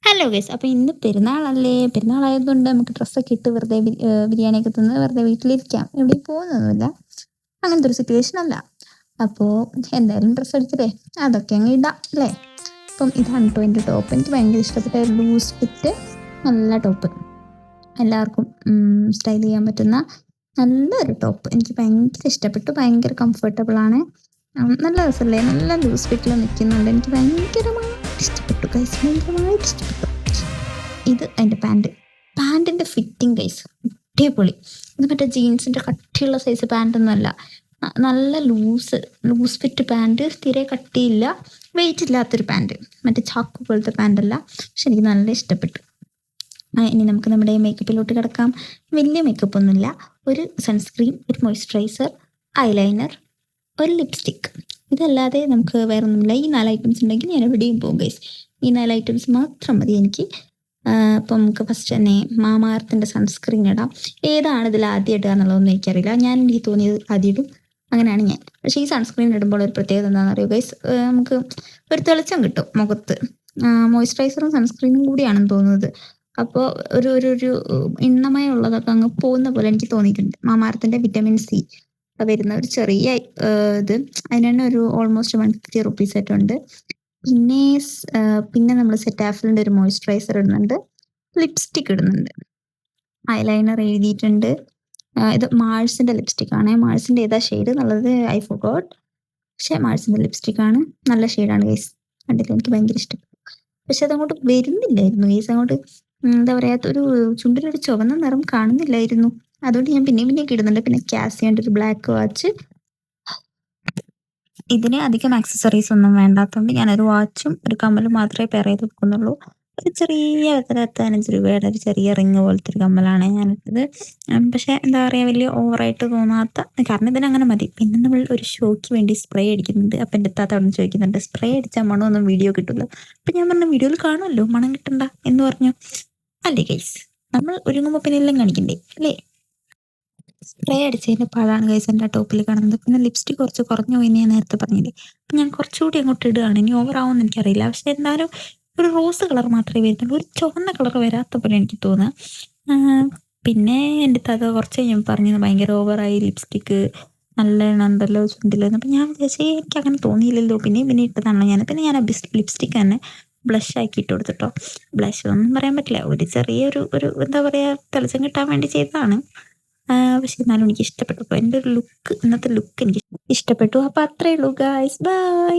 Hello guys, അപ്പോൾ ഇന്ന് പെരുന്നാളല്ലേ. പെരുന്നാളായതുകൊണ്ട് നമുക്ക് ഡ്രസ്സൊക്കെ ഇട്ട് വെറുതെ ബിരിയാണിയൊക്കെ തിന്ന് വെറുതെ വീട്ടിലിരിക്കാം. എവിടെയും പോകുന്നൊന്നുമില്ല. അങ്ങനത്തെ ഒരു സിറ്റുവേഷൻ അല്ല. അപ്പോൾ എന്തായാലും ഡ്രസ്സ് എടുത്തില്ലേ, അതൊക്കെ അങ്ങ് ഇടാം അല്ലേ. അപ്പം ഇതാണ് കേട്ടോ എൻ്റെ ടോപ്പ്. എനിക്ക് ഭയങ്കര ഇഷ്ടപ്പെട്ട ലൂസ് ഫിറ്റ് നല്ല ടോപ്പ്. എല്ലാവർക്കും സ്റ്റൈൽ ചെയ്യാൻ പറ്റുന്ന നല്ലൊരു ടോപ്പ്. എനിക്ക് ഭയങ്കര ഇഷ്ടപ്പെട്ടു. ഭയങ്കര കംഫർട്ടബിളാണ്. നല്ല രസമല്ലേ, നല്ല ലൂസ് ഫിറ്റിൽ നിൽക്കുന്നുണ്ട്. എനിക്ക് ഭയങ്കരമായിട്ട് ഇഷ്ടപ്പെട്ടു ഗൈസ്, ഭയങ്കരമായിട്ട് ഇഷ്ടപ്പെട്ടു. ഇത് അതിൻ്റെ പാൻറ്റിൻ്റെ ഫിറ്റിംഗ് ഗൈസ് അടിപൊളി. ഇത് മറ്റേ ജീൻസിൻ്റെ കട്ടിയുള്ള സൈസ് പാൻറ്റൊന്നുമല്ല, നല്ല ലൂസ് ഫിറ്റ് പാൻറ്റ്. തീരെ കട്ടിയില്ല, വെയിറ്റ് ഇല്ലാത്തൊരു പാൻറ്റ്. മറ്റേ ചാക്ക് പോലത്തെ പാൻറ്റല്ല. പക്ഷെ എനിക്ക് നല്ല ഇഷ്ടപ്പെട്ടു. ഇനി നമുക്ക് നമ്മുടെ മേക്കപ്പിലോട്ട് കിടക്കാം. വലിയ മേക്കപ്പ് ഒന്നുമില്ല. ഒരു സൺസ്ക്രീൻ, ഒരു മോയ്സ്ചറൈസർ, ഐലൈനർ, ഒരു ലിപ്സ്റ്റിക്ക്. ഇതല്ലാതെ നമുക്ക് വേറെ ഒന്നുമില്ല. ഈ 4 ഐറ്റംസ് ഉണ്ടെങ്കിൽ ഞാൻ എവിടെയും പോകും ഗൈസ്. ഈ 4 ഐറ്റംസ് മാത്രം മതി എനിക്ക്. അപ്പം നമുക്ക് ഫസ്റ്റ് തന്നെ മാമാർത്തിൻ്റെ സൺസ്ക്രീൻ ഇടാം. ഏതാണ് ഇതിൽ ആദ്യം ഇടുക എന്നുള്ളതൊന്നും എനിക്കറിയില്ല. എനിക്ക് തോന്നിയത് ആദ്യം ഇടും, അങ്ങനെയാണ് ഞാൻ. പക്ഷേ ഈ സൺസ്ക്രീൻ ഇടുമ്പോൾ ഒരു പ്രത്യേകത എന്താണെന്ന് അറിയുമോ ഗൈസ്, നമുക്ക് ഒരു തെളിച്ചം കിട്ടും മുഖത്ത്. മോയ്സ്ചറൈസറും സൺസ്ക്രീനും കൂടിയാണെന്ന് തോന്നുന്നത്. അപ്പോൾ ഒരു എണ്ണമയമുള്ളതൊക്കെ അങ്ങ് പോകുന്ന പോലെ എനിക്ക് തോന്നിയിട്ടുണ്ട്. മാമാർത്തിൻ്റെ വിറ്റമിൻ സി വരുന്ന ഒരു ചെറിയ ഇത്, അതിന് തന്നെ ഒരു ഓൾമോസ്റ്റ് 150 റുപ്പീസ് ആയിട്ടുണ്ട്. പിന്നെ നമ്മൾ സെറ്റാഫിലിൻ്റെ ഒരു മോയ്സ്ചറൈസർ ഇടുന്നുണ്ട്, ലിപ്സ്റ്റിക്ക് ഇടുന്നുണ്ട്, ഐലൈനർ എഴുതിയിട്ടുണ്ട്. ഇത് മാഴ്സിൻ്റെ ലിപ്സ്റ്റിക്കാണ്. മാഴ്സിൻ്റെ ഏതാ ഷെയ്ഡ് എന്നുള്ളത് ഐ ഫോർഗോട്ട്. പക്ഷേ മാഴ്സിൻ്റെ ലിപ്സ്റ്റിക്കാണ്, നല്ല ഷെയ്ഡാണ് ഗൈസ്. കണ്ടില്ല, എനിക്ക് ഭയങ്കര ഇഷ്ടപ്പെട്ടു. പക്ഷെ അതങ്ങോട്ട് വരുന്നില്ലായിരുന്നു ഗൈസ്. അങ്ങോട്ട് എന്താ പറയുക, ഒരു ചുണ്ടിലൊരു ചുവന്ന നിറം കാണുന്നില്ലായിരുന്നു. അതുകൊണ്ട് ഞാൻ പിന്നെയും ഇടുന്നുണ്ട്. പിന്നെ കാസിയോൻ്റെ ഒരു ബ്ലാക്ക് വാച്ച്. ഇതിന് അധികം ആക്സസറീസ് ഒന്നും വേണ്ടാത്തതുകൊണ്ട് ഞാനൊരു വാച്ചും ഒരു കമ്മലും മാത്രമേ പെയർ ചെയ്ത് വെക്കുന്നുള്ളൂ. ഒരു ചെറിയ 15 രൂപയുടെ ഒരു ചെറിയ റിങ് പോലത്തെ ഒരു കമ്മലാണ് ഞാനിട്ടത്. പക്ഷേ എന്താ പറയുക, വലിയ ഓവറായിട്ട് തോന്നാത്ത, കാരണം ഇതിനങ്ങനെ മതി. പിന്നെ നമ്മൾ ഒരു ഷോയ്ക്ക് വേണ്ടി സ്പ്രേ അടിക്കുന്നുണ്ട്. അപ്പം എൻ്റെ അടുത്ത് അവിടെ ചോദിക്കുന്നുണ്ട്, സ്പ്രേ അടിച്ചാൽ മണമൊന്നും വീഡിയോ കിട്ടില്ല. അപ്പം ഞാൻ പറഞ്ഞു, വീഡിയോയിൽ കാണുമല്ലോ, മണം കിട്ടണ്ട എന്ന് പറഞ്ഞു. അല്ലേ ഗൈസ്, നമ്മൾ ഒരുങ്ങുമ്പോൾ പിന്നെ എല്ലാം കാണിക്കണ്ടേ അല്ലേ. സ്പ്രേ അടിച്ചതിൻ്റെ പാടാണ് ഗൈസ് എൻ്റെ ടോപ്പിൽ കാണുന്നത്. പിന്നെ ലിപ്സ്റ്റിക് കുറച്ച് കുറഞ്ഞു പോയി ഞാൻ നേരത്തെ പറഞ്ഞില്ലേ. അപ്പം ഞാൻ കുറച്ചുകൂടി അങ്ങോട്ട് ഇടുകയാണ്. ഇനി ഓവറാവുമെന്ന് എനിക്കറിയില്ല. പക്ഷെ എന്നാലും ഒരു റോസ് കളർ മാത്രമേ വരുന്നുള്ളൂ, ഒരു ചുവന്ന കളർ വരാത്ത പോലെ എനിക്ക് തോന്നുക. പിന്നെ എൻ്റെ തത കുറച്ച് കഴിഞ്ഞ് പറഞ്ഞത് ഭയങ്കര ഓവറായി ലിപ്സ്റ്റിക്ക്, നല്ല എണ്ണുണ്ടല്ലോ ചുണ്ടിലെന്ന്. അപ്പം ഞാൻ വിചാരിച്ചേ, എനിക്ക് അങ്ങനെ തോന്നിയില്ലല്ലോ. പിന്നെ ഇട്ടതാണ് ഞാൻ. പിന്നെ ഞാൻ ലിപ്സ്റ്റിക്ക് തന്നെ ബ്ലഷ് ആക്കി ഇട്ട് കൊടുത്തിട്ടോ. ബ്ലഷ് ഒന്നും പറയാൻ പറ്റില്ല, ഒരു ചെറിയൊരു എന്താ പറയുക, തെളിച്ചം കിട്ടാൻ വേണ്ടി ചെയ്തതാണ്. പക്ഷെ എന്നാലും എനിക്ക് ഇഷ്ടപ്പെട്ടു. എൻ്റെ ഒരു ലുക്ക്, ഇന്നത്തെ ലുക്ക് എനിക്ക് ഇഷ്ടപ്പെട്ടു. അപ്പോൾ അത്രയേ ഉള്ളൂ ഗായ്സ്, ബൈ.